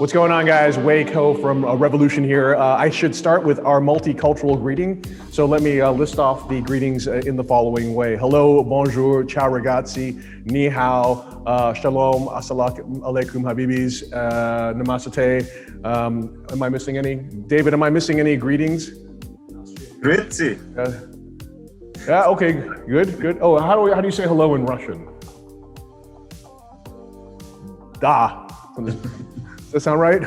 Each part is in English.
What's going on, guys? Wei Ko from Revolution here. I should start with our multicultural greeting. So let me list off the greetings in the following way. Hello, bonjour, ciao ragazzi, ni hao, shalom, assalamu alaikum habibis, namaste. Am I missing any? David, am I missing any greetings? Grüezi. Yeah, okay, good. Oh, how do you say hello in Russian? Da. Does that sound right?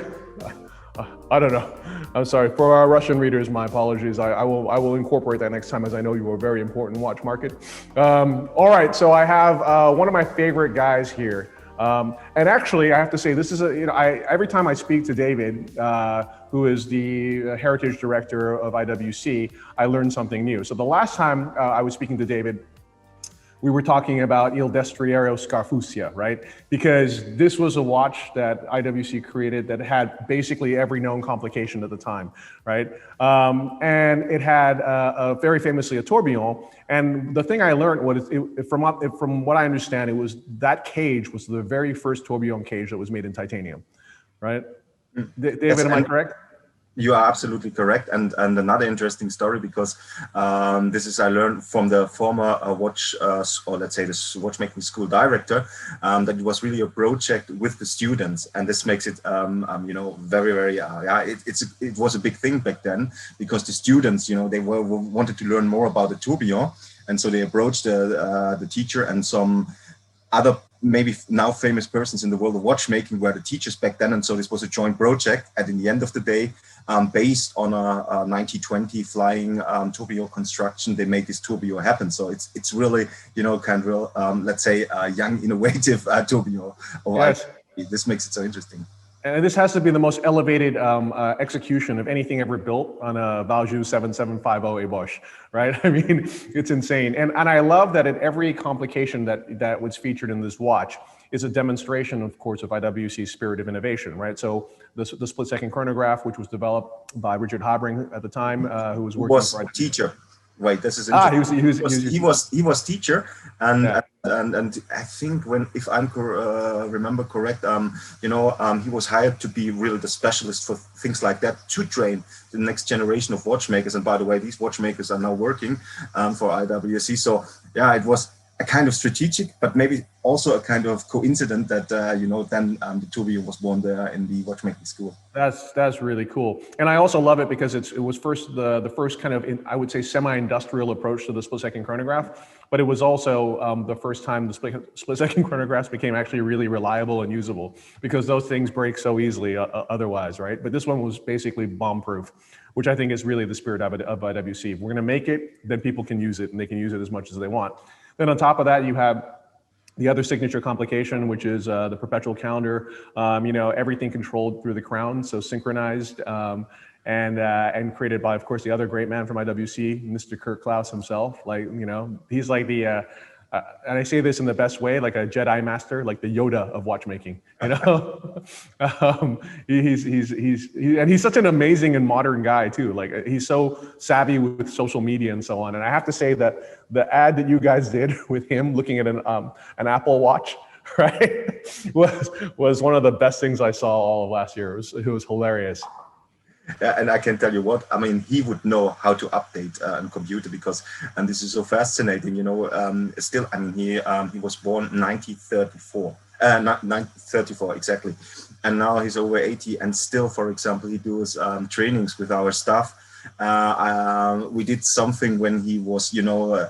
I don't know. I'm sorry. For our Russian readers, my apologies. I will incorporate that next time, as I know you are a very important watch market. All right, so I have one of my favorite guys here. And actually, I have to say, this is every time I speak to David, who is the heritage director of IWC, I learn something new. So the last time I was speaking to David, we were talking about Il Destriero Scarfuccia, right? Because this was a watch that IWC created that had basically every known complication at the time, right? And it had very famously a tourbillon. And the thing I learned was, from what I understand, it was that cage was the very first tourbillon cage that was made in titanium, right? David, am I correct? You are absolutely correct, and another interesting story, because this is I learned from the former watch or let's say the watchmaking school director, that it was really a project with the students, and this makes it very it was a big thing back then, because the students they wanted to learn more about the tourbillon, and so they approached the teacher, and some other maybe now famous persons in the world of watchmaking were the teachers back then, and so this was a joint project. And in the end of the day, based on a 1920 flying tourbillon construction, they made this tourbillon happen. So it's really kind of let's say a young innovative tourbillon. Yes. This makes it so interesting. And this has to be the most elevated execution of anything ever built on a Valjoux 7750 Bosch, right? I mean, it's insane. And I love that at every complication that was featured in this watch is a demonstration, of course, of IWC's spirit of innovation, right? So the split-second chronograph, which was developed by Richard Habring at the time, who was working for a teacher. Right, this is he was teacher, and yeah. and I think if I remember correct, he was hired to be really the specialist for things like that, to train the next generation of watchmakers. And by the way, these watchmakers are now working for IWC. So yeah, it was a kind of strategic, but maybe also a kind of coincidence that then the tourbillon was born there in the watchmaking school. That's really cool, and I also love it because it was first the first kind of I would say semi-industrial approach to the split-second chronograph, but it was also the first time the split-second chronographs became actually really reliable and usable, because those things break so easily otherwise, right? But this one was basically bomb-proof, which I think is really the spirit of IWC. If we're going to make it, then people can use it, and they can use it as much as they want. Then on top of that, you have the other signature complication, which is the Perpetual calendar. Everything controlled through the crown, so synchronized, and created by, of course, the other great man from IWC, Mr. Kurt Klaus himself. He's like the, and I say this in the best way, like a Jedi master, like the Yoda of watchmaking. He's such an amazing and modern guy too. Like, he's so savvy with social media and so on. And I have to say that the ad that you guys did with him looking at an Apple Watch, right, was one of the best things I saw all of last year. It was hilarious. Yeah, and I can tell you what, I mean, he would know how to update a computer, because, and this is so fascinating, still, I mean, he was born 1934, 1934 exactly. And now he's over 80, and still, for example, he does trainings with our staff. We did something when he was,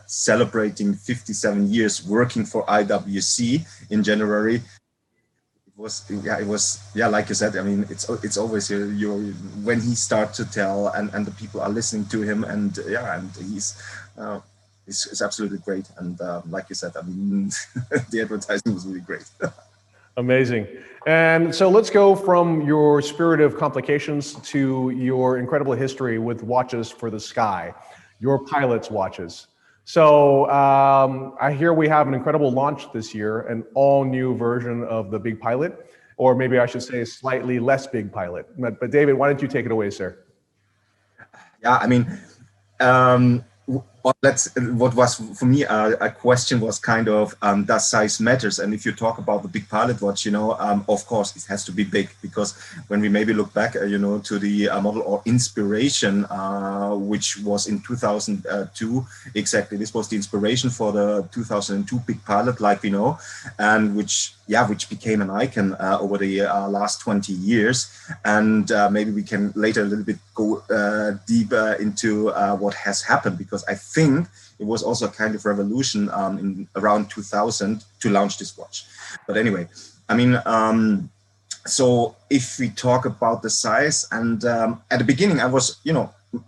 celebrating 57 years working for IWC in January. It was like you said, I mean, it's always when he starts to tell, and the people are listening to him, and he's absolutely great. And like you said, I mean, the advertising was really great. Amazing. And so let's go from your spirit of complications to your incredible history with watches for the sky, your pilot's watches. So I hear we have an incredible launch this year, an all-new version of the Big Pilot, or maybe I should say a slightly less big Pilot. But David, why don't you take it away, sir? Yeah, I mean, Or what was for me a question was kind of, does size matters? And if you talk about the big pilot watch, of course it has to be big, because when we maybe look back, to the model or inspiration, which was in 2002, exactly, this was the inspiration for the 2002 big pilot, like we know, and which became an icon over the last 20 years. And maybe we can later a little bit go deeper into what has happened, because I think it was also a kind of revolution in around 2000 to launch this watch. But anyway, I mean, so if we talk about the size, and at the beginning I was,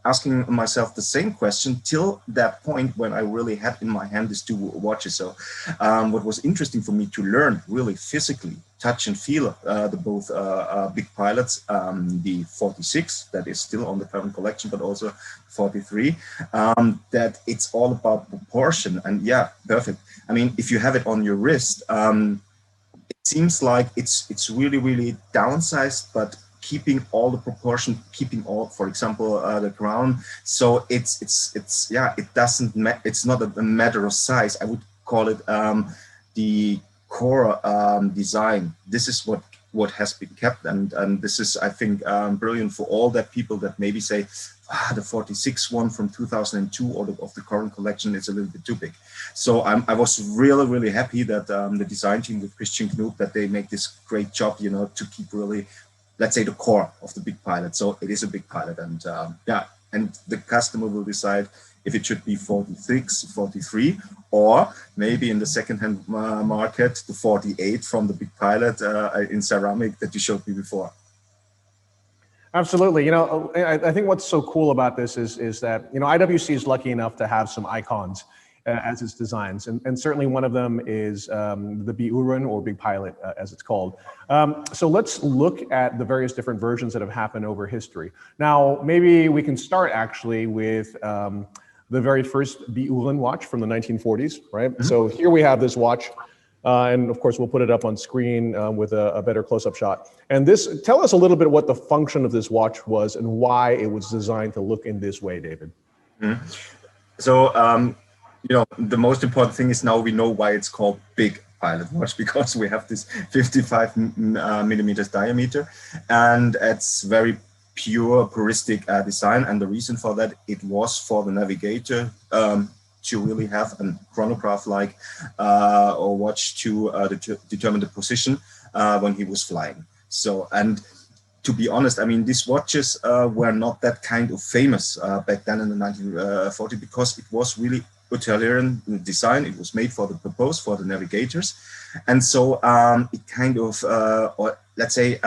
asking myself the same question till that point when I really had in my hand these two watches. So what was interesting for me to learn really physically, touch and feel the both big pilots, the 46 that is still on the current collection, but also 43, that it's all about proportion. And yeah, perfect. I mean, if you have it on your wrist, it seems like it's really, really downsized, but keeping all the proportion, keeping all, for example, the crown. So it doesn't, it's not a matter of size. I would call it the core design. This is what has been kept, and this is, I think, brilliant for all that people that maybe say, the 46 one from 2002 or of the current collection is a little bit too big. So I was really, really happy that the design team with Christian Knoop, that they make this great job, to keep really, let's say, the core of the big pilot. So it is a big pilot, and and the customer will decide if it should be 46, 43, or maybe in the second-hand market, the 48 from the big pilot in ceramic that you showed me before. Absolutely. I think what's so cool about this is that, IWC is lucky enough to have some icons as its designs. And certainly one of them is the Biuren, or Big Pilot, as it's called. So let's look at the various different versions that have happened over history. Now, maybe we can start actually with the very first Biuren watch from the 1940s, right? Mm-hmm. So here we have this watch. And of course, we'll put it up on screen with a better close-up shot. And tell us a little bit what the function of this watch was and why it was designed to look in this way, David. Mm-hmm. So, the most important thing is now we know why it's called Big Pilot Watch, because we have this 55 millimeters diameter, and it's very pure, puristic design. And the reason for that, it was for the navigator to really have a chronograph-like or watch to determine the position when he was flying. So, and to be honest, I mean, these watches were not that kind of famous back then in the 1940s, because it was really utilitarian design. It was made for the purpose, for the navigators. And so it kind of, or let's say,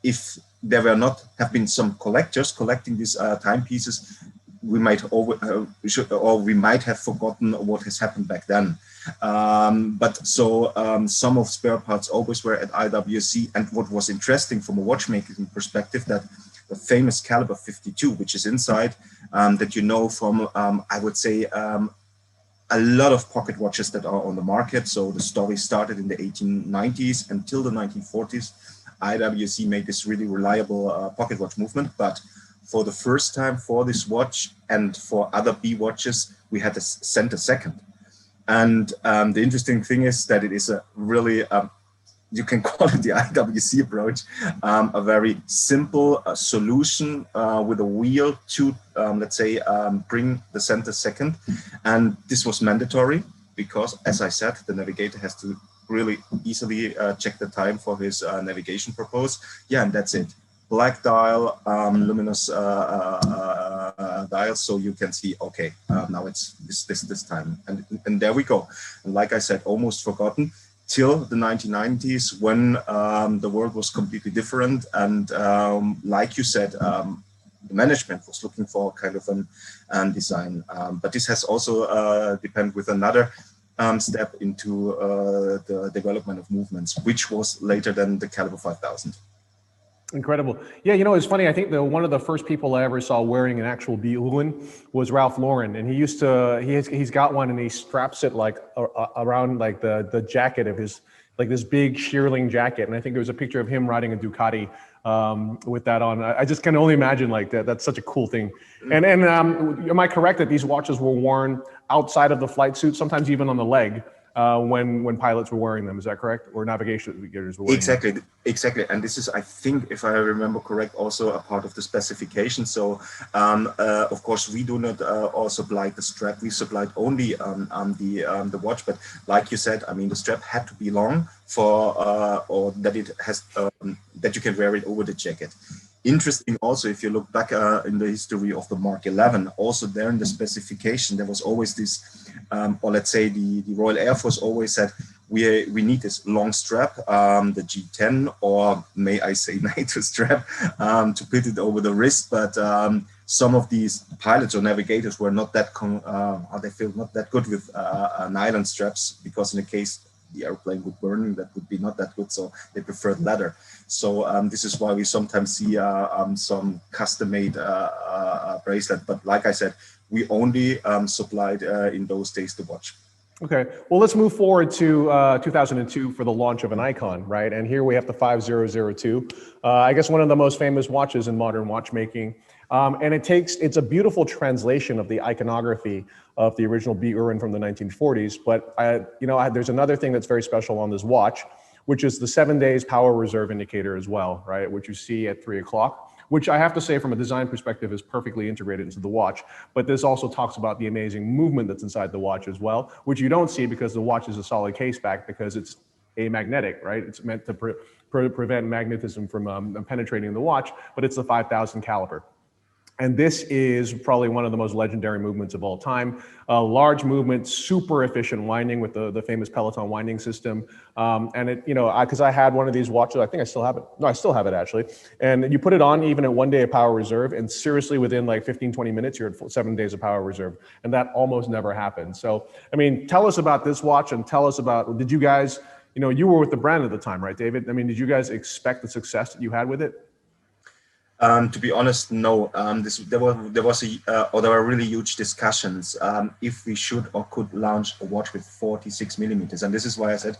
if there were not have been some collectors collecting these timepieces, we might we might have forgotten what has happened back then. But so some of spare parts always were at IWC. And what was interesting from a watchmaking perspective, that the famous caliber 52, which is inside, that from, I would say, a lot of pocket watches that are on the market. So the story started in the 1890s until the 1940s. IWC made this really reliable pocket watch movement, but for the first time for this watch and for other B watches, we had a center second. And the interesting thing is that it is a really, you can call it the IWC approach, a very simple solution with a wheel to, let's say, bring the center second. And this was mandatory because, as I said, the navigator has to really easily check the time for his navigation purpose. Yeah, and that's it. Black dial, luminous dial, so you can see, okay, now it's this time. And there we go. And like I said, almost forgotten till the 1990s, when the world was completely different. And like you said, the management was looking for kind of an design. But this has also depended with another step into the development of movements, which was later than the caliber 5000. Incredible. Yeah, it's funny. I think one of the first people I ever saw wearing an actual Biuren was Ralph Lauren, and he's got one, and he straps it like around like the jacket of his like this big shearling jacket. And I think there was a picture of him riding a Ducati with that on. I just can only imagine like that. That's such a cool thing. And am I correct that these watches were worn outside of the flight suit, sometimes even on the leg, when pilots were wearing them? Is that correct? Or navigators were wearing them? Exactly. And this is, I think, if I remember correct, also a part of the specification. So, of course, we do not all supply the strap. We supplied only the watch. But like you said, I mean, the strap had to be long for or that it has that you can wear it over the jacket. Interesting also, if you look back in the history of the Mark 11, also there in the specification, there was always this, or let's say the Royal Air Force always said, we need this long strap, the G10, or may I say NATO strap, to put it over the wrist. But some of these pilots or navigators were not that, they feel not that good with nylon straps, because in the case the airplane would burn, that would be not that good, so they preferred leather. So this is why we sometimes see some custom-made bracelet. But like I said, we only supplied in those days the watch. Okay, well, let's move forward to 2002 for the launch of an icon, right? And here we have the 5002. I guess one of the most famous watches in modern watchmaking. And it's a beautiful translation of the iconography of the original Buren from the 1940s. But there's another thing that's very special on this watch, which is the 7 days power reserve indicator as well, right? Which you see at 3 o'clock, which I have to say from a design perspective is perfectly integrated into the watch. But this also talks about the amazing movement that's inside the watch as well, which you don't see because the watch is a solid case back, because it's amagnetic, right? It's meant to prevent magnetism from penetrating the watch, but it's the 5,000 caliber. And this is probably one of the most legendary movements of all time. Large movement, super efficient winding with the famous Peloton winding system. And it, because I had one of these watches, I think I still have it. No, I still have it actually. And you put it on even at 1 day of power reserve, and seriously within like 15, 20 minutes, you're at 7 days of power reserve. And that almost never happens. So, I mean, tell us about this watch, and tell us about, did you guys, you were with the brand at the time, right, David? I mean, did you guys expect the success that you had with it? To be honest, no. There were really huge discussions if we should or could launch a watch with 46 millimeters, and this is why I said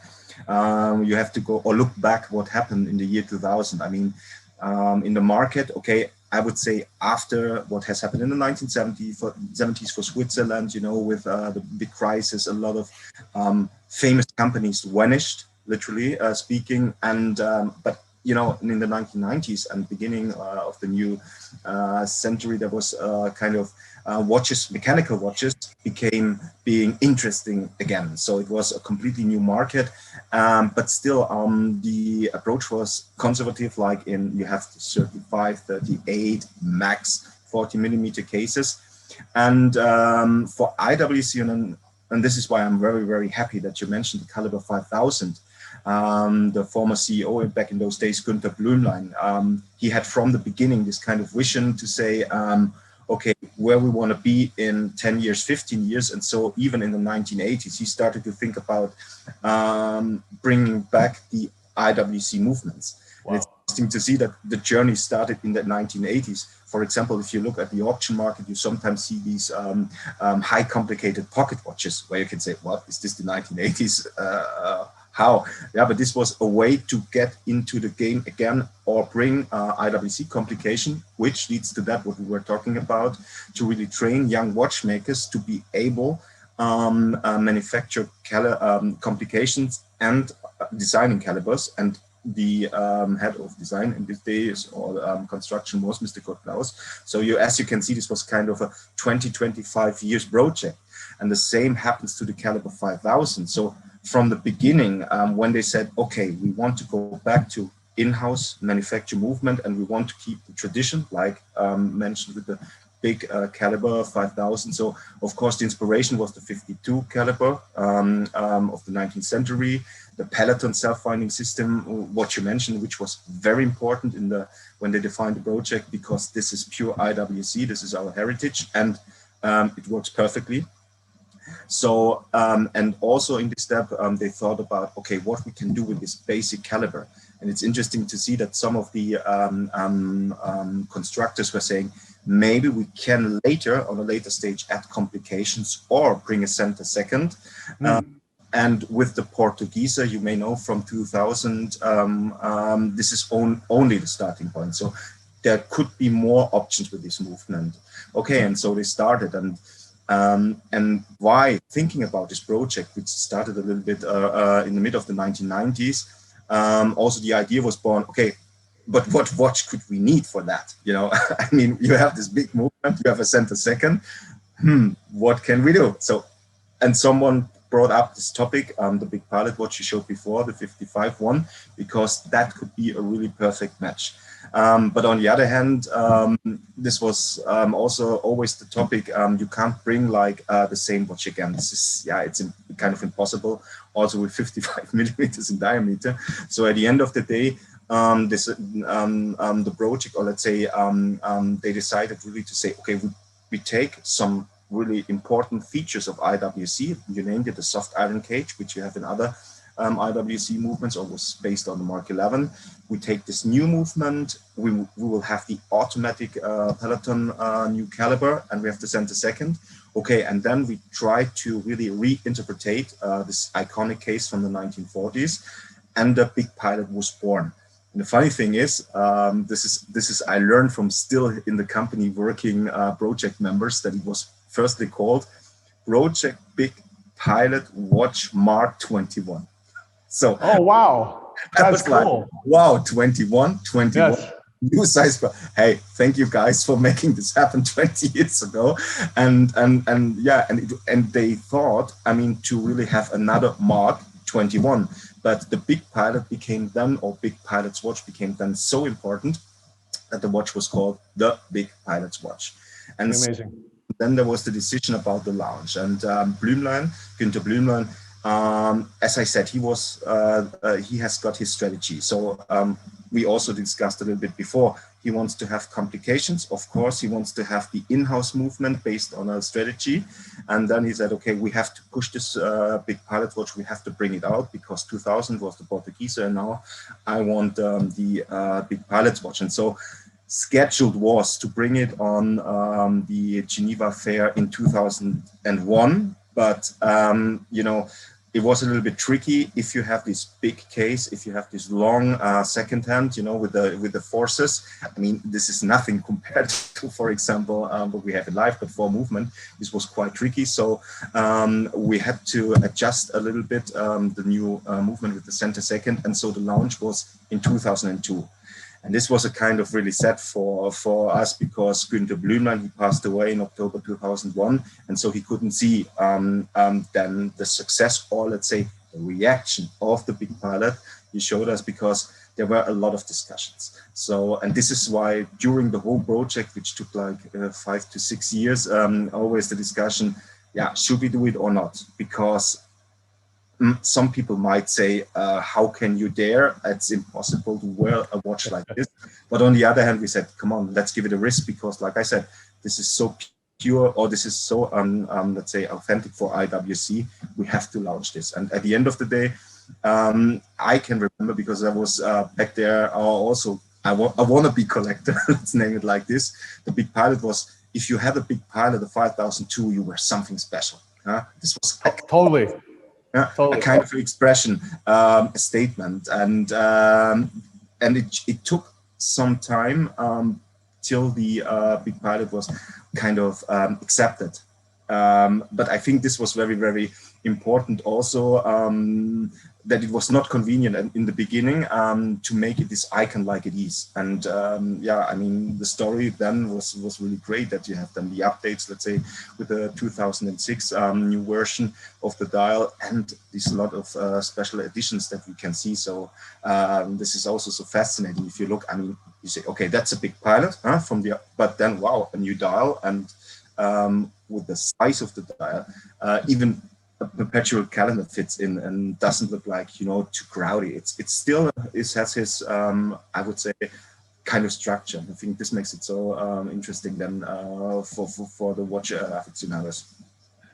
you have to go or look back what happened in the year 2000. I mean, in the market, okay, I would say after what has happened in the 1970s for Switzerland, with the big crisis, a lot of famous companies vanished, literally speaking, and but. In the 1990s and beginning of the new century, there was kind of mechanical watches became being interesting again. So it was a completely new market, but still the approach was conservative, like you have 35, 38, max 40 millimeter cases. And for IWC, and this is why I'm very, very happy that you mentioned the caliber 5000. The former CEO back in those days, Günther Blümlein, he had from the beginning this kind of vision to say, okay, where we want to be in 10 years, 15 years. And so even in the 1980s, he started to think about bringing back the IWC movements. Wow. And it's interesting to see that the journey started in the 1980s. For example, if you look at the auction market, you sometimes see these high complicated pocket watches where you can say, what, is this the 1980s? How? Yeah, but this was a way to get into the game again, or bring IWC complication, which leads to that what we were talking about, to really train young watchmakers to be able manufacture complications and designing calibers. And the head of design in these days or construction was Mr. Kurt Klaus. So as you can see, this was kind of a 20-25 years project. And the same happens to the caliber 5000. So from the beginning, when they said, okay, we want to go back to in-house manufacture movement, and we want to keep the tradition, like mentioned with the big caliber 5000. So of course, the inspiration was the 52 caliber of the 19th century, the Peloton self-winding system, what you mentioned, which was very important when they defined the project, because this is pure IWC, this is our heritage, and it works perfectly. So, and also in this step, they thought about, okay, what we can do with this basic caliber. And it's interesting to see that some of the constructors were saying, maybe we can later, on a later stage, add complications or bring a center second. And with the Portuguese, you may know from 2000, this is only the starting point. So there could be more options with this movement. Okay, and so they started, and why thinking about this project, which started a little bit in the mid of the 1990s. Also, the idea was born. Okay, but what watch could we need for that? You know, I mean, you have this big movement, you have a center second. What can we do? So, and someone brought up this topic, the big pilot watch you showed before, the 55 one, because that could be a really perfect match. But on the other hand, this was also always the topic. You can't bring like the same watch again. This is, yeah, it's kind of impossible. Also with 55 millimeters in diameter. So at the end of the day, the project, or let's say, they decided really to say, okay, we take some really important features of IWC. You named it the soft iron cage, which you have in other IWC movements, or was based on the Mark 11. We take this new movement, we will have the automatic peloton new caliber, and we have the center second. Okay, and then we try to really reinterpret this iconic case from the 1940s, and the big pilot was born. And the funny thing is, this is I learned from still in the company working project members, that it was firstly called Project Big Pilot Watch Mark 21. So, oh wow, that's cool. Like, wow, 21, Yes. new size. But hey, thank you guys for making this happen 20 years ago. And yeah, and they thought, I mean, to really have another Mark 21. But the big pilot became then, or big pilot's watch became then so important that the watch was called the Big Pilot's Watch. And amazing. Then there was the decision about the launch, and Blümlein, Günther Blümlein, as I said, he has got his strategy. So we also discussed a little bit before. He wants to have complications. Of course, he wants to have the in-house movement based on a strategy. And then he said, okay, we have to push this big pilot watch. We have to bring it out, because 2000 was the Portuguese, and now I want the big pilot watch. And so scheduled was to bring it on the Geneva Fair in 2001. But, you know, it was a little bit tricky if you have this big case, if you have this long second hand, you know, with the forces. I mean, this is nothing compared to, for example, what we have in life, but for movement, this was quite tricky. So we had to adjust a little bit the new movement with the center second. And so the launch was in 2002. And this was a kind of really sad for us, because Günther Blümlein, he passed away in October 2001. And so he couldn't see then the success, or let's say the reaction of the big pilot he showed us, because there were a lot of discussions. So, and this is why during the whole project, which took like 5 to 6 years, always the discussion, yeah, should we do it or not? Because some people might say, how can you dare? It's impossible to wear a watch like this. But on the other hand, we said, come on, let's give it a risk, because like I said, this is so pure, or this is so, let's say, authentic for IWC. We have to launch this. And at the end of the day, I can remember, because I was back there also, I want to be collector, let's name it like this. The big pilot was, if you had a big pilot, the 5002, you were something special. This was Totally. A kind of expression, a statement, and it took some time till the big pilot was kind of accepted. But I think this was very, very important also, that it was not convenient in the beginning to make it this icon like it is. And yeah, I mean, the story then was really great, that you have then the updates, let's say, with the 2006 new version of the dial, and this lot of special editions that we can see. So this is also so fascinating. If you look, I mean, you say, okay, that's a big pilot from the, but then wow, a new dial, and with the size of the dial, even a perpetual calendar fits in and doesn't look like, you know, too crowded. It's still, it has his, I would say, kind of structure. I think this makes it so interesting then for the watch aficionados.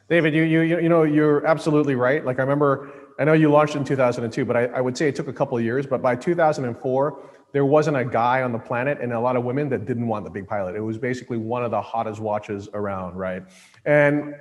David, you know, you're absolutely right. Like, I remember, I know you launched in 2002, but I would say it took a couple of years. But by 2004, there wasn't a guy on the planet, and a lot of women, that didn't want the big pilot. It was basically one of the hottest watches around, right? And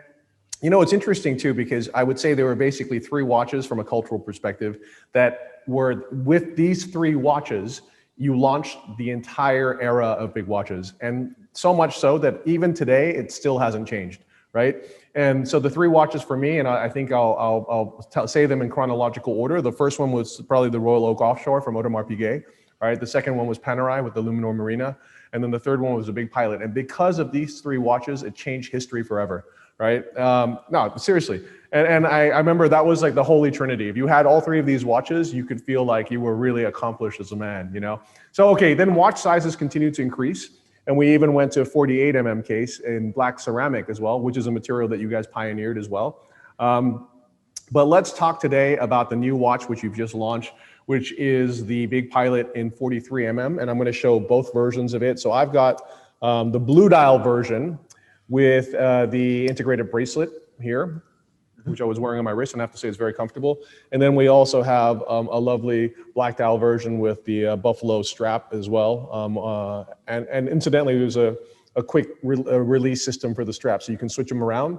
You know, it's interesting too, because I would say there were basically three watches from a cultural perspective that were, with these three watches, you launched the entire era of big watches. And so much so that even today, it still hasn't changed, right? And so the three watches for me, and I think I'll say them in chronological order. The first one was probably the Royal Oak Offshore from Audemars Piguet, right? The second one was Panerai with the Luminor Marina. And then the third one was the Big Pilot. And because of these three watches, it changed history forever, right? No, seriously. And I remember that was like the holy trinity. If you had all three of these watches, you could feel like you were really accomplished as a man, you know? So, okay, then watch sizes continued to increase. And we even went to a 48 mm case in black ceramic as well, which is a material that you guys pioneered as well. But let's talk today about the new watch, which you've just launched, which is the Big Pilot in 43 mm. And I'm going to show both versions of it. So I've got the blue dial version with the integrated bracelet here, which I was wearing on my wrist, and I have to say it's very comfortable. And then we also have a lovely black dial version with the buffalo strap as well. And incidentally, there's a quick release system for the strap, so you can switch them around.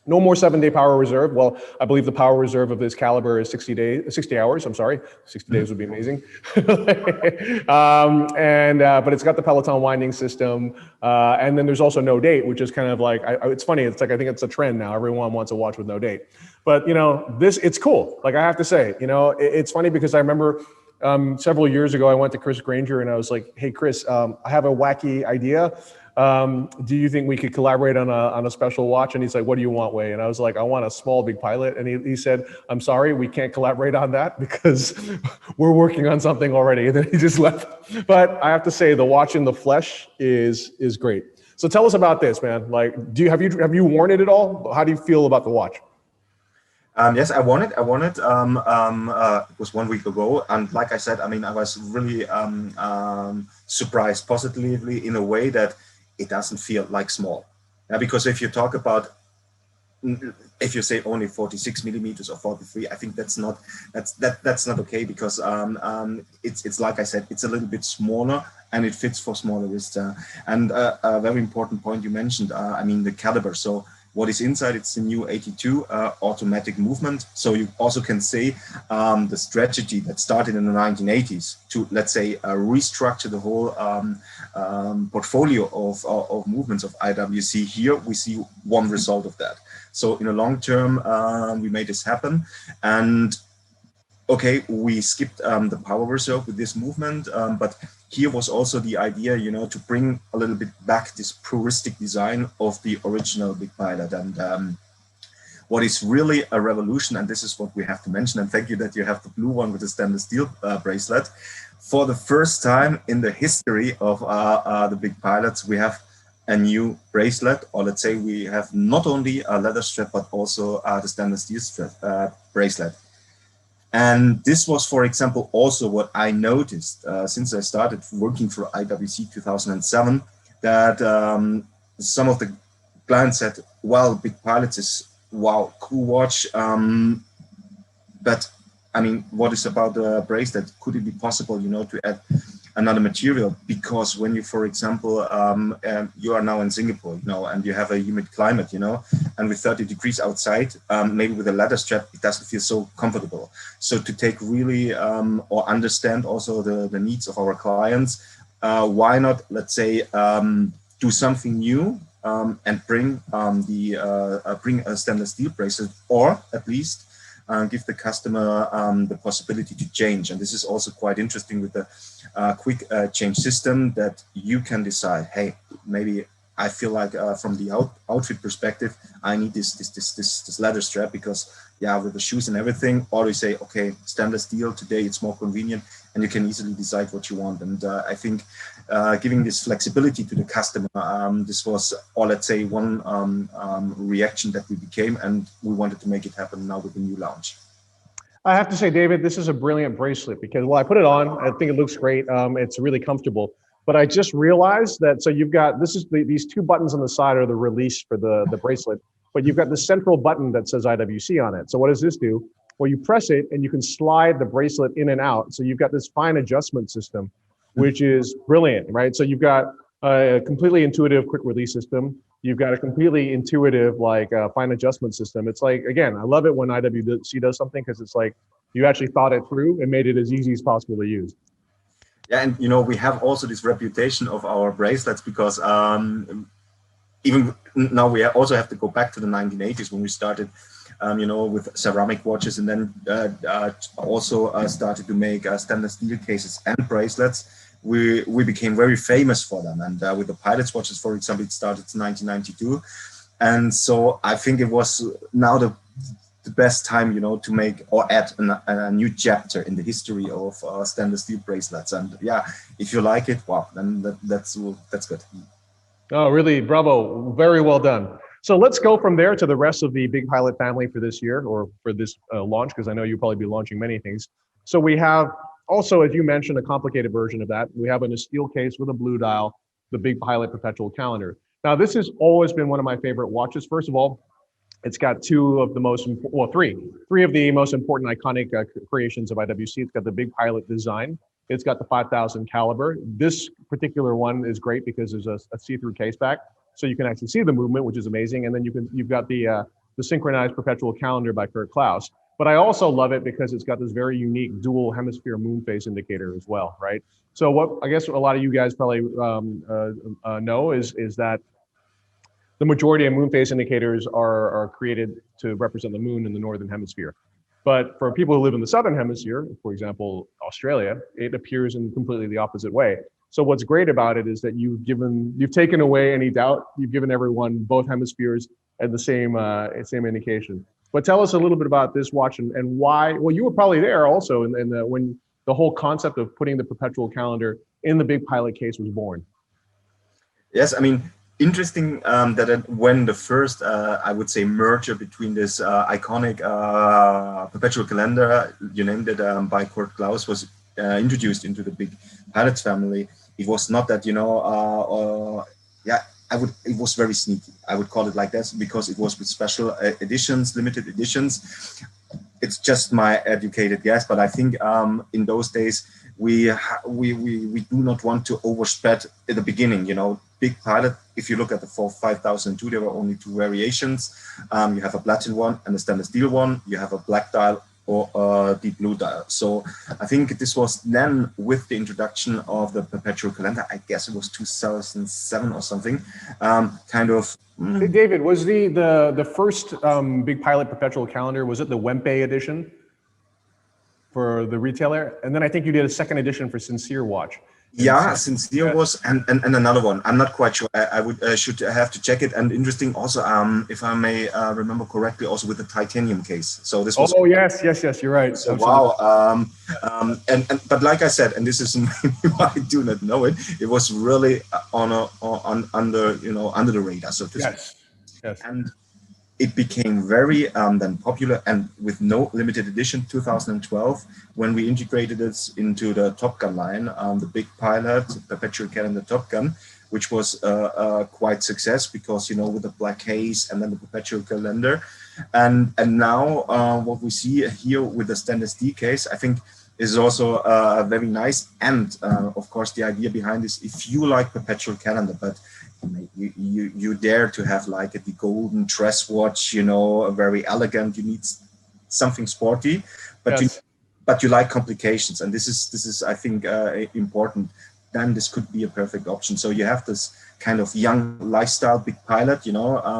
No more 7-day power reserve. Well, I believe the power reserve of this caliber is 60 hours. I'm sorry, 60 days would be amazing. But it's got the Peloton winding system. And then there's also no date, which is kind of like, it's funny. It's like, I think it's a trend now. Everyone wants a watch with no date. But, you know, it's cool. Like, I have to say, you know, it's funny because I remember several years ago, I went to Chris Granger and I was like, hey, Chris, I have a wacky idea. Do you think we could collaborate on a special watch? And he's like, what do you want, Wei? And I was like, I want a small Big Pilot. And he said, I'm sorry, we can't collaborate on that because we're working on something already. And then he just left. But I have to say, the watch in the flesh is great. So tell us about this, man. Like, have you worn it at all? How do you feel about the watch? Yes, I won it. It was 1 week ago, and like I said, I mean, I was really surprised positively in a way that it doesn't feel like small. Because if you talk about, if you say only 46 millimeters or 43, I think that's not okay, because it's like I said, it's a little bit smaller and it fits for smaller wrists. And a very important point you mentioned, I mean, the caliber. So what is inside, it's the new 82 automatic movement. So you also can say the strategy that started in the 1980s to, let's say, restructure the whole portfolio of movements of IWC. Here we see one result of that. So in the long term, we made this happen. And okay, we skipped the power reserve with this movement, but here was also the idea, you know, to bring a little bit back this puristic design of the original Big Pilot. And what is really a revolution, and this is what we have to mention, and thank you that you have the blue one with the stainless steel bracelet. For the first time in the history of the Big Pilots, we have a new bracelet, or let's say we have not only a leather strap, but also the stainless steel strap, bracelet. And this was, for example, also what I noticed since I started working for IWC 2007, that some of the clients said, well, Big Pilots is, wow, cool watch. But I mean, what is about the bracelet? Could it be possible, you know, to add another material? Because when you, for example, you are now in Singapore, you know, and you have a humid climate, you know, and with 30 degrees outside, maybe with a leather strap, it doesn't feel so comfortable. So to take really or understand also the needs of our clients, why not, let's say, do something new and bring bring a stainless steel bracelet, or at least give the customer the possibility to change. And this is also quite interesting with the quick change system, that you can decide, hey, maybe I feel like from the outfit perspective, I need this leather strap because, yeah, with the shoes and everything, or you say, okay, stainless steel today, it's more convenient, and you can easily decide what you want. And I think giving this flexibility to the customer, this was, or let's say, one reaction that we became, and we wanted to make it happen now with the new launch. I have to say, David, this is a brilliant bracelet because, well, I put it on, I think it looks great. It's really comfortable. But I just realized that, so you've got, these two buttons on the side are the release for the bracelet, but you've got the central button that says IWC on it. So what does this do? Well, you press it and you can slide the bracelet in and out. So you've got this fine adjustment system, which is brilliant, right? So you've got a completely intuitive quick release system. You've got a completely intuitive, like fine adjustment system. It's like, again, I love it when IWC does something because it's like you actually thought it through and made it as easy as possible to use. Yeah, and we have also this reputation of our bracelets because even now we also have to go back to the 1980s when we started, with ceramic watches, and then also started to make stainless steel cases and bracelets. We became very famous for them, and with the pilot's watches, for example, it started in 1992, and so I think it was now the best time, to make or add a new chapter in the history of stainless steel bracelets. And yeah, if you like it, wow, then that's good. Oh, really? Bravo. Very well done. So let's go from there to the rest of the Big Pilot family for this year, or for this launch, because I know you'll probably be launching many things. So we have also, as you mentioned, a complicated version of that. We have in a steel case with a blue dial, the Big Pilot Perpetual calendar. Now, this has always been one of my favorite watches. First of all, it's got three of the most important iconic creations of IWC. It's got the Big Pilot design. It's got the 5,000 caliber. This particular one is great because there's a see-through case back, so you can actually see the movement, which is amazing. And then you've got the synchronized perpetual calendar by Kurt Klaus. But I also love it because it's got this very unique dual hemisphere moon phase indicator as well, right? So what I guess a lot of you guys probably know is that the majority of moon phase indicators are created to represent the moon in the northern hemisphere. But for people who live in the southern hemisphere, for example, Australia, it appears in completely the opposite way. So what's great about it is that you've taken away any doubt. You've given everyone both hemispheres at the same indication. But tell us a little bit about this watch and why. Well, you were probably there also when the whole concept of putting the perpetual calendar in the Big Pilot case was born. Yes, I mean, interesting that when the first, I would say, merger between this iconic perpetual calendar, you named it, by Kurt Klaus, was introduced into the Big Pilots family. It was not that, it was very sneaky. I would call it like that because it was with special editions, limited editions. It's just my educated guess, but I think in those days we do not want to overspread at the beginning. Big Pilot. If you look at the 5002, there were only two variations. You have a platinum one and a stainless steel one. You have a black dial or a deep blue dial. So I think this was then with the introduction of the perpetual calendar. I guess it was 2007 or something. Hey, David, was the first Big Pilot perpetual calendar, was it the Wempe edition for the retailer? And then I think you did a second edition for Sincere Watch. Yeah, Sincere was, and another one. I'm not quite sure. I would should have to check it. And interesting also, if I may remember correctly, also with the titanium case. So this was. Oh yes, you're right. So wow. But like I said, and this is maybe why I do not know it. It was really under the radar, so to speak. Yes. And it became very then popular, and with no limited edition, 2012, when we integrated it into the Top Gun line, the Big Pilot Perpetual Calendar Top Gun, which was quite success because with the black case and then the Perpetual Calendar, and now what we see here with the stainless steel case, I think is also very nice. And of course, the idea behind this, if you like Perpetual Calendar, but you dare to have like the golden dress watch, very elegant. You need something sporty, but yes. you like complications, and this is I think important. Then this could be a perfect option. So you have this kind of young lifestyle Big Pilot,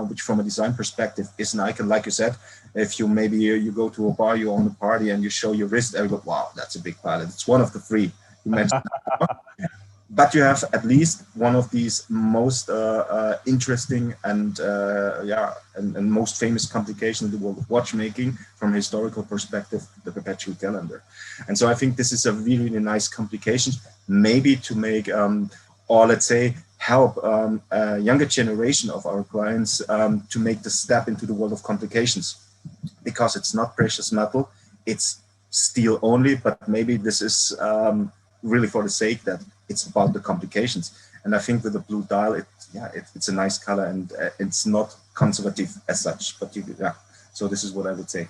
which from a design perspective is an icon. Like you said, if you go to a bar, you're on a party, and you show your wrist, everybody, wow, that's a Big Pilot. It's one of the three you mentioned. But you have at least one of these most interesting and most famous complications in the world of watchmaking from a historical perspective, the Perpetual Calendar. And so I think this is a really, really nice complication, maybe to make, or let's say, help a younger generation of our clients to make the step into the world of complications, because it's not precious metal, it's steel only, but maybe this is really for the sake that it's about the complications. And I think with the blue dial, it's a nice color, and it's not conservative as such, but so this is what I would say.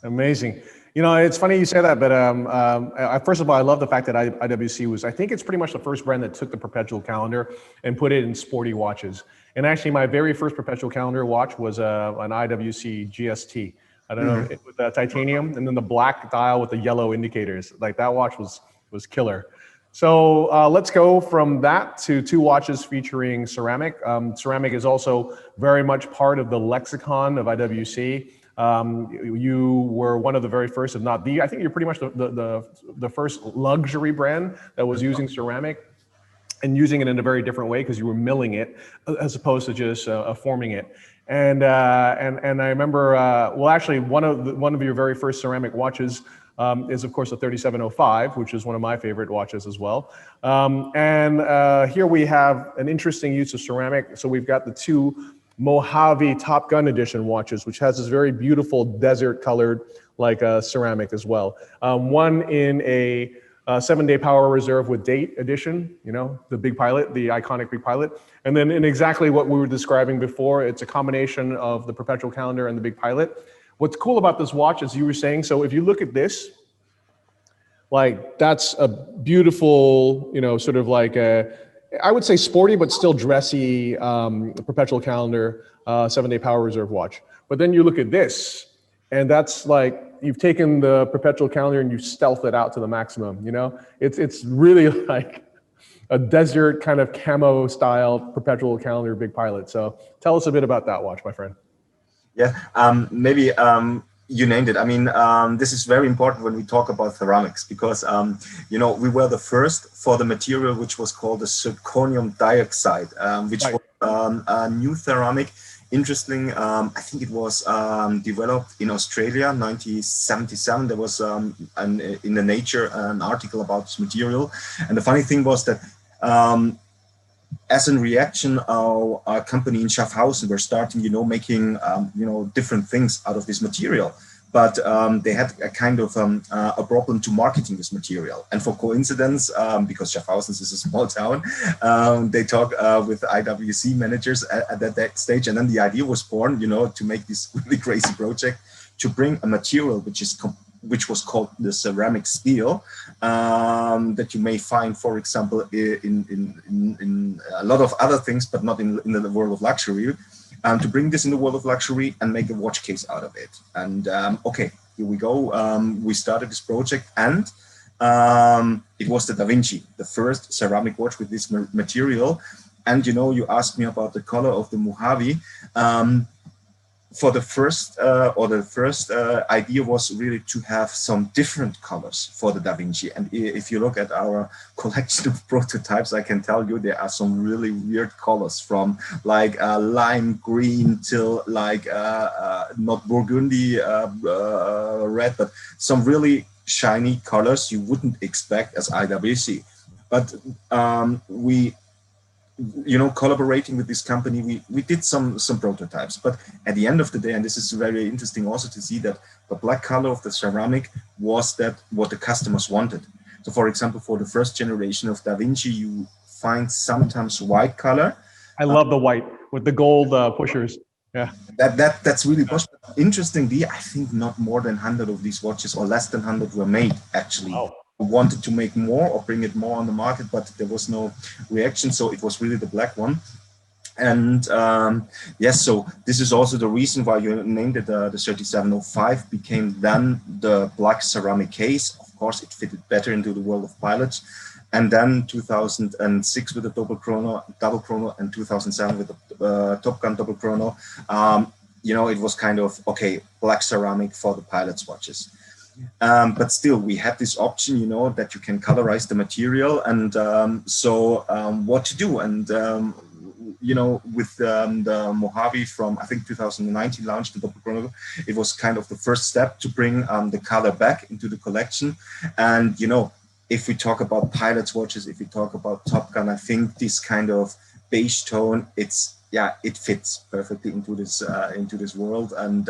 Amazing. It's funny you say that, but first of all, I love the fact that IWC was, I think it's pretty much the first brand that took the Perpetual Calendar and put it in sporty watches. And actually, my very first Perpetual calendar watch was an IWC GST. I don't know, with the titanium, and then the black dial with the yellow indicators. Like that watch was killer. So let's go from that to two watches featuring ceramic. Ceramic is also very much part of the lexicon of IWC. You were one of the very first, if not the, I think you're pretty much the first luxury brand that was using ceramic and using it in a very different way because you were milling it as opposed to just forming it. And I remember, well, actually, one of your very first ceramic watches is, of course, a 3705, which is one of my favorite watches as well. Here we have an interesting use of ceramic. So we've got the two Mojave Top Gun edition watches, which has this very beautiful desert colored like ceramic as well. One in a 7-day power reserve with date edition, you know, the Big Pilot, the iconic Big Pilot. And then in exactly what we were describing before, it's a combination of the Perpetual calendar and the Big Pilot. What's cool about this watch, as you were saying, so if you look at this, like that's a beautiful, you know, sort of like a, I would say sporty, but still dressy Perpetual calendar 7-day power reserve watch. But then you look at this, and that's like, you've taken the Perpetual calendar and you stealth it out to the maximum, you know? It's really like a desert kind of camo style Perpetual calendar Big Pilot. So tell us a bit about that watch, my friend. Yeah, maybe you named it. I mean, this is very important when we talk about ceramics because, you know, we were the first for the material which was called the zirconium dioxide, which was a new ceramic. Interesting, I think it was developed in Australia, 1977. There was in the Nature an article about this material. And the funny thing was that as a reaction, our company in Schaffhausen were starting, you know, making, you know, different things out of this material. But they had a kind of a problem to marketing this material. And for coincidence, because Schaffhausen is a small town, they talk with IWC managers at that stage. And then the idea was born, you know, to make this really crazy project, to bring a material which was called the ceramic steel, that you may find, for example, in a lot of other things, but not in the world of luxury. To bring this in the world of luxury and make a watch case out of it. And okay, here we go. We started this project, and it was the Da Vinci, the first ceramic watch with this material. And you know, you asked me about the color of the Mojave. For the first, idea was really to have some different colors for the Da Vinci. And if you look at our collection of prototypes, I can tell you there are some really weird colors, from like lime green till like not burgundy red, but some really shiny colors you wouldn't expect as IWC. But we, you know, collaborating with this company, we did some prototypes, but at the end of the day, and this is very interesting also to see that the black color of the ceramic was that what the customers wanted. So for example, for the first generation of Da Vinci, you find sometimes white color. I love the white with the gold pushers. Yeah, that's really posh. Interestingly, I think not more than 100 of these watches, or less than 100, were made actually. Oh. Wanted to make more or bring it more on the market, but there was no reaction, so it was really the black one. And yes, so this is also the reason why you named it the 3705 became then the black ceramic case. Of course, it fitted better into the world of pilots. And then 2006 with the double chrono, and 2007 with the Top Gun double chrono. You know, it was kind of okay, black ceramic for the pilots' watches. But still, we had this option, you know, that you can colorize the material, and what to do. And you know, with the Mojave from, I think, 2019 launched the double chrono, it was kind of the first step to bring the color back into the collection. And you know, if we talk about pilots' watches, if we talk about Top Gun, I think this kind of beige tone, it fits perfectly into this world. And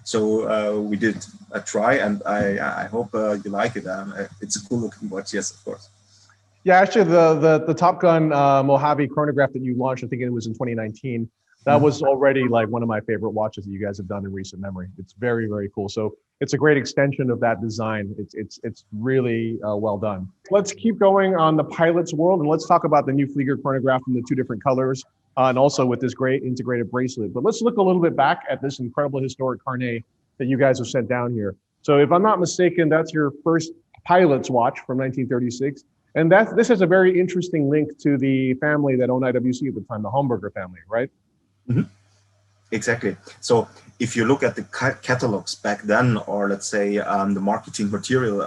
so we did a try, and I hope you like it. It's a cool looking watch, yes, of course. Yeah, actually, the Top Gun Mojave chronograph that you launched, I think it was in 2019. That was already like one of my favorite watches that you guys have done in recent memory. It's very, very cool. So it's a great extension of that design. It's really well done. Let's keep going on the pilot's world, and let's talk about the new Flieger chronograph in the two different colors. and also with this great integrated bracelet. But let's look a little bit back at this incredible historic carnet that you guys have sent down here. So if I'm not mistaken, that's your first pilot's watch from 1936. And this has a very interesting link to the family that owned IWC at the time, the Homburger family, right? Mhm. Exactly. So if you look at the catalogs back then, or let's say the marketing material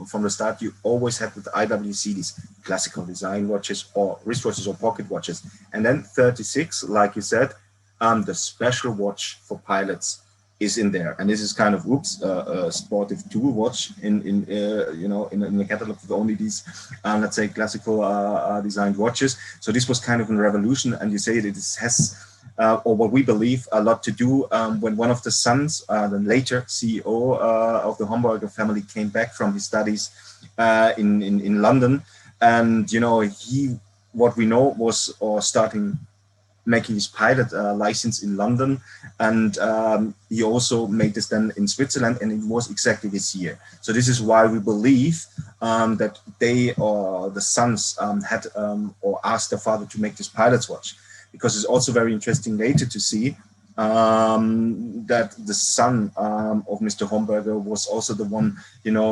from the start, you always had with IWC these classical design watches or wristwatches or pocket watches. And then 36, like you said, the special watch for pilots is in there. And this is kind of, oops, a sportive tool watch in the catalog with only these, let's say, classical designed watches. So this was kind of a revolution. And you say it has or what we believe a lot to do when one of the sons, the later CEO of the Homburger family, came back from his studies in London, and what we know was starting making his pilot license in London, and he also made this then in Switzerland, and it was exactly this year. So this is why we believe that they or the sons had or asked their father to make this pilot's watch. Because it's also very interesting later to see that the son of Mr. Homburger was also the one,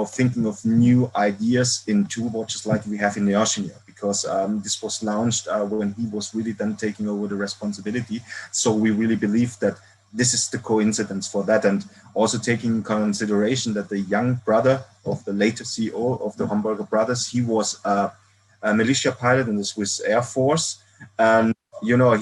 thinking of new ideas in tool watches like we have in the Oceania, because this was launched when he was really then taking over the responsibility. So we really believe that this is the coincidence for that, and also taking in consideration that the young brother of the later CEO of the Homburger brothers, he was a militia pilot in the Swiss Air Force, and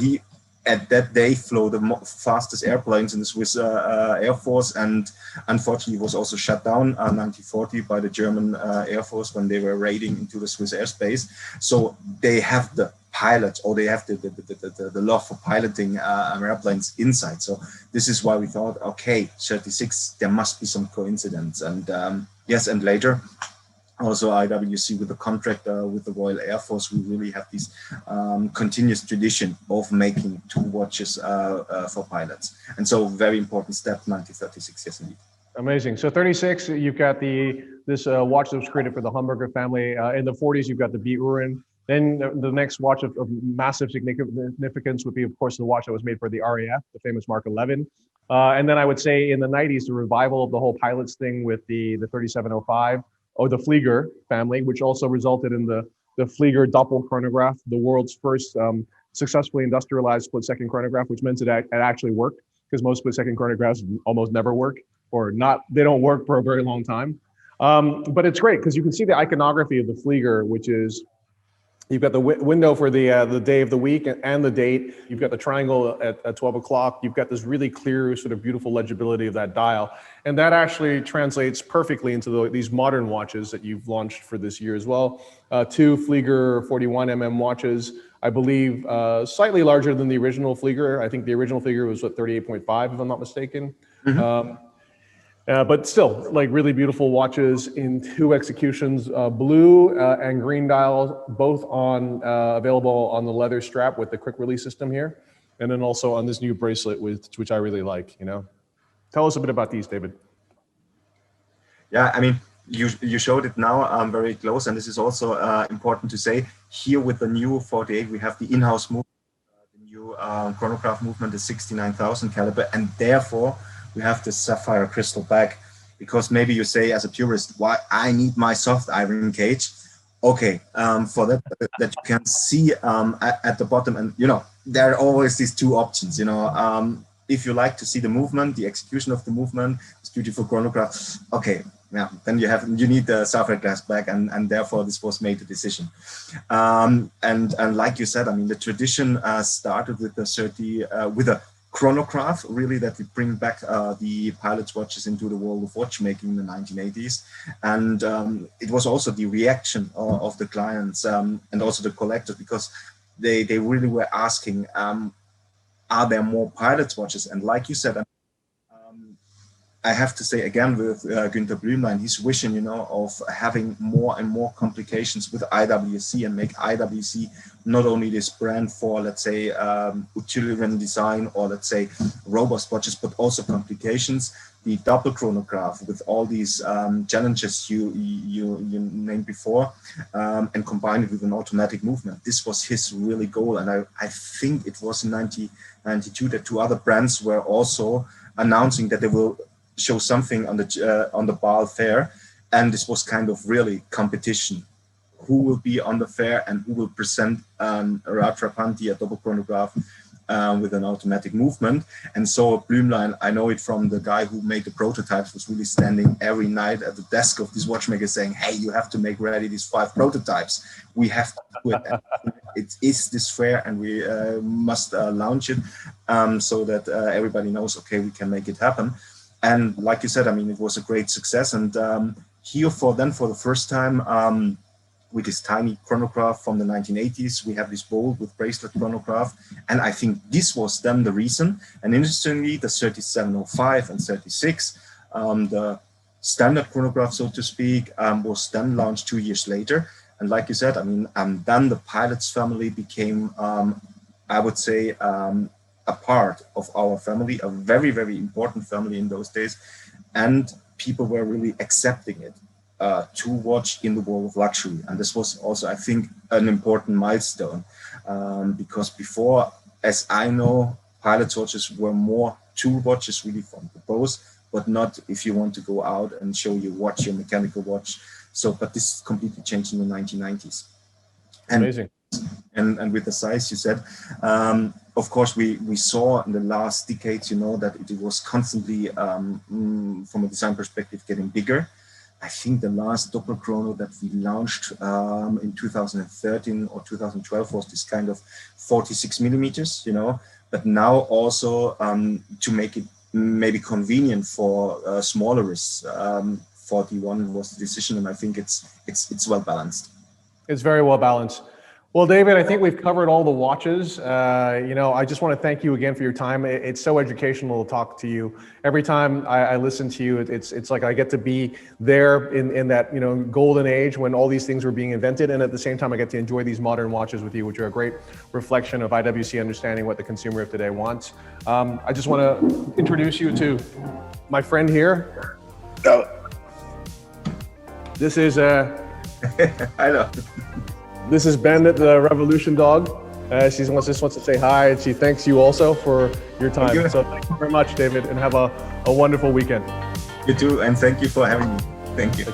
he at that day flew the fastest airplanes in the Swiss Air Force, and unfortunately was also shut down in 1940 by the German Air Force when they were raiding into the Swiss airspace. So they have the pilots, or they have the love for piloting airplanes inside. So this is why we thought, okay, 36, there must be some coincidence. And yes, and later, also IWC with the contract with the Royal Air Force, we really have this continuous tradition of making tool watches for pilots. And so very important step, 1936, yes indeed. Amazing. So 36, you've got this watch that was created for the Homburger family. In the 40s, you've got the B. Uhren. Then the next watch of massive significance would be, of course, the watch that was made for the RAF, the famous Mark 11. And then I would say in the 90s, the revival of the whole pilots thing with the 3705. Or the Flieger family, which also resulted in the Flieger Doppel chronograph, the world's first successfully industrialized split-second chronograph, which meant it actually worked, because most split-second chronographs almost never work, or they don't work for a very long time. But it's great because you can see the iconography of the Flieger, which is, you've got the window for the day of the week and the date. You've got the triangle at 12 o'clock. You've got this really clear, sort of beautiful legibility of that dial. And that actually translates perfectly into these modern watches that you've launched for this year as well. Two Flieger 41mm watches, I believe, slightly larger than the original Flieger. I think the original Flieger was, 38.5, if I'm not mistaken. Mm-hmm. But still, like really beautiful watches in two executions, blue and green dials, both available on the leather strap with the quick release system here, and then also on this new bracelet, which I really like. Tell us a bit about these, David. Yeah, I mean, you showed it now very close, and this is also important to say. Here with the new 48, we have the in-house movement, the new chronograph movement, the 69,000 caliber, and therefore we have the sapphire crystal back, because maybe you say as a purist, why I need my soft iron cage. Okay, for that you can see at the bottom, and there are always these two options. If you like to see the movement, the execution of the movement, this beautiful chronograph. Okay, yeah, then you need the sapphire glass back, and therefore this was made the decision. And like you said, I mean, the tradition started with with a chronograph, really, that we bring back the pilot's watches into the world of watchmaking in the 1980s. And it was also the reaction of the clients and also the collectors, because they really were asking, are there more pilot's watches? And like you said, I have to say again with Günther Blümlein, his vision, of having more and more complications with IWC and make IWC not only this brand for, let's say, utilitarian design or, let's say, robust watches, but also complications. the double chronograph with all these challenges you named before, and combine it with an automatic movement. This was his really goal. And I think it was in 1992 that two other brands were also announcing that they will show something on the Basel fair. And this was kind of really competition. Who will be on the fair and who will present a Ratrapanti, a double chronograph, with an automatic movement. And so Blümlein, I know it from the guy who made the prototypes, was really standing every night at the desk of this watchmaker saying, hey, you have to make ready these 5 prototypes. We have to do it. It is this fair and we must launch it so that everybody knows, okay, we can make it happen. And like you said, I mean, it was a great success. And here for the first time, with this tiny chronograph from the 1980s, we have this bowl with bracelet chronograph. And I think this was then the reason. And interestingly, the 3705 and 36, the standard chronograph, so to speak, was then launched 2 years later. And like you said, I mean, then the Pilots family became, I would say, a part of our family, a very, very important family in those days. And people were really accepting it. To watch in the world of luxury. And this was also, I think, an important milestone because before, as I know, Pilots watches were more tool watches really from the pose, but not if you want to go out and show your watch, your mechanical watch. So, but this completely changed in the 1990s. And, amazing. And with the size you said, of course, we saw in the last decades, you know, that it was constantly, from a design perspective, getting bigger. I think the last Doppel chrono that we launched in 2013 or 2012 was this kind of 46 millimeters, you know, but now also to make it maybe convenient for smaller wrists, 41 was the decision, and I think it's well balanced. It's very well balanced. Well, David, I think we've covered all the watches. You know, I just want to thank you again for your time. It's so educational to talk to you. Every time I listen to you, it's like I get to be there in that, you know, golden age when all these things were being invented. And at the same time, I get to enjoy these modern watches with you, which are a great reflection of IWC understanding what the consumer of today wants. I just want to introduce you to my friend here. This is I know. This is Bandit, the Revolution dog. She just wants to say hi, and she thanks you also for your time. Thank you. So thank you very much, David, and have a wonderful weekend. You too, and thank you for having me. Thank you.